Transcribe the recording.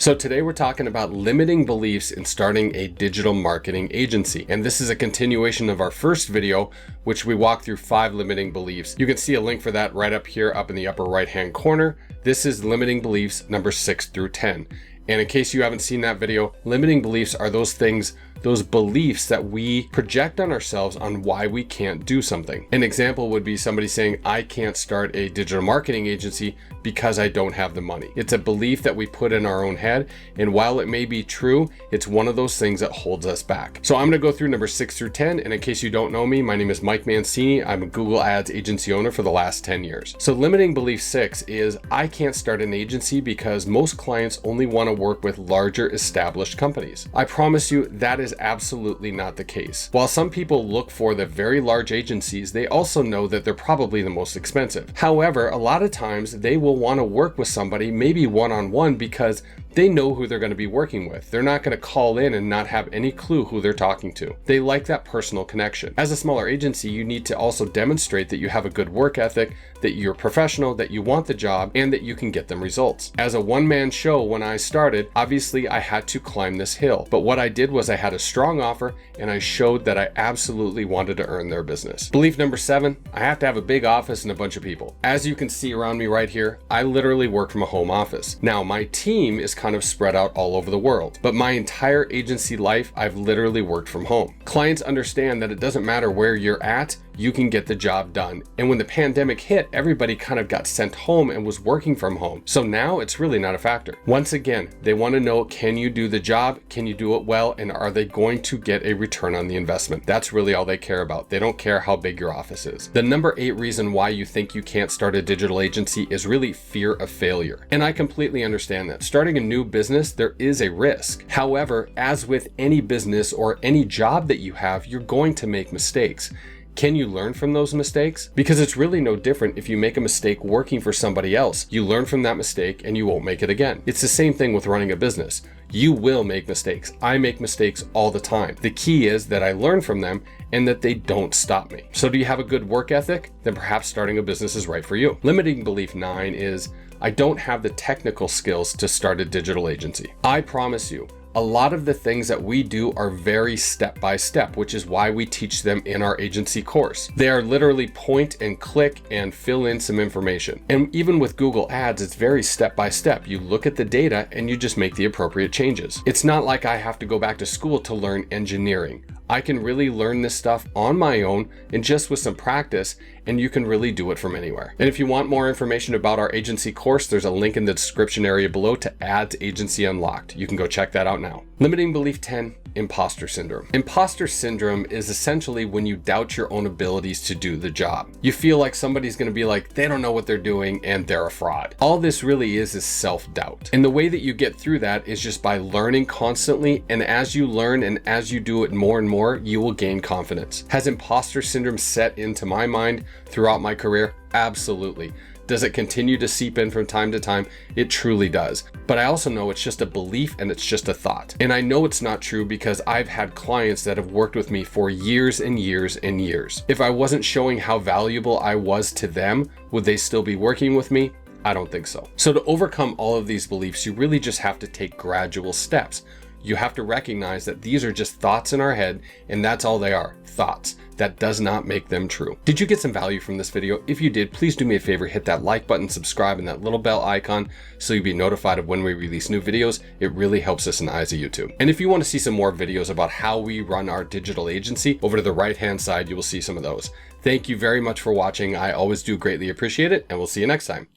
So today we're talking about limiting beliefs in starting a digital marketing agency. And this is a continuation of our first video, which we walk through 5 limiting beliefs. You can see a link for that right up here, up in the upper right-hand corner. This is limiting beliefs number 6 through 10. And in case you haven't seen that video, limiting beliefs are those things, those beliefs that we project on ourselves on why we can't do something. An example would be somebody saying, I can't start a digital marketing agency because I don't have the money. It's a belief that we put in our own head. And while it may be true, it's one of those things that holds us back. So I'm gonna go through number 6 through 10. And in case you don't know me, my name is Mike Mancini. I'm a Google Ads agency owner for the last 10 years. So limiting belief 6 is I can't start an agency because most clients only wanna work with larger established companies. I promise you that is absolutely not the case. While some people look for the very large agencies, they also know that they're probably the most expensive. However, a lot of times they will want to work with somebody, maybe one-on-one, because they know who they're going to be working with. They're not going to call in and not have any clue who they're talking to. They like that personal connection. As a smaller agency, you need to also demonstrate that you have a good work ethic, that you're professional, that you want the job, and that you can get them results. As a one-man show when I started, obviously I had to climb this hill. But what I did was I had a strong offer and I showed that I absolutely wanted to earn their business. Belief number 7, I have to have a big office and a bunch of people. As you can see around me right here, I literally work from a home office. Now, my team is kind of spread out all over the world, but my entire agency life, I've literally worked from home. Clients understand that it doesn't matter where you're at, you can get the job done. And when the pandemic hit, everybody kind of got sent home and was working from home. So now it's really not a factor. Once again, they want to know, can you do the job? Can you do it well? And are they going to get a return on the investment? That's really all they care about. They don't care how big your office is. The number 8 reason why you think you can't start a digital agency is really fear of failure. And I completely understand that. Starting a new business, there is a risk. However, as with any business or any job that you have, you're going to make mistakes. Can you learn from those mistakes? Because it's really no different if you make a mistake working for somebody else. You learn from that mistake and you won't make it again. It's the same thing with running a business. You will make mistakes. I make mistakes all the time. The key is that I learn from them and that they don't stop me. So do you have a good work ethic? Then perhaps starting a business is right for you. Limiting belief 9 is I don't have the technical skills to start a digital agency. I promise you, a lot of the things that we do are very step-by-step, which is why we teach them in our agency course. They are literally point and click and fill in some information. And even with Google Ads, it's very step-by-step. You look at the data and you just make the appropriate changes. It's not like I have to go back to school to learn engineering. I can really learn this stuff on my own and just with some practice, and you can really do it from anywhere. And if you want more information about our agency course, there's a link in the description area below to Ads Agency Unlocked. You can go check that out now. Limiting belief 10, imposter syndrome. Imposter syndrome is essentially when you doubt your own abilities to do the job. You feel like somebody's going to be like, they don't know what they're doing and they're a fraud. All this really is self-doubt. And the way that you get through that is just by learning constantly. And as you learn and as you do it more and more, you will gain confidence. Has imposter syndrome set into my mind throughout my career? Absolutely. Does it continue to seep in from time to time? It truly does. But I also know it's just a belief and it's just a thought. And I know it's not true because I've had clients that have worked with me for years and years and years. If I wasn't showing how valuable I was to them, would they still be working with me? I don't think so. So to overcome all of these beliefs, you really just have to take gradual steps. You have to recognize that these are just thoughts in our head, and that's all they are, thoughts. That does not make them true. Did you get some value from this video? If you did, please do me a favor, hit that like button, subscribe, and that little bell icon so you'll be notified of when we release new videos. It really helps us in the eyes of YouTube. And if you want to see some more videos about how we run our digital agency, over to the right-hand side, you will see some of those. Thank you very much for watching. I always do greatly appreciate it, and we'll see you next time.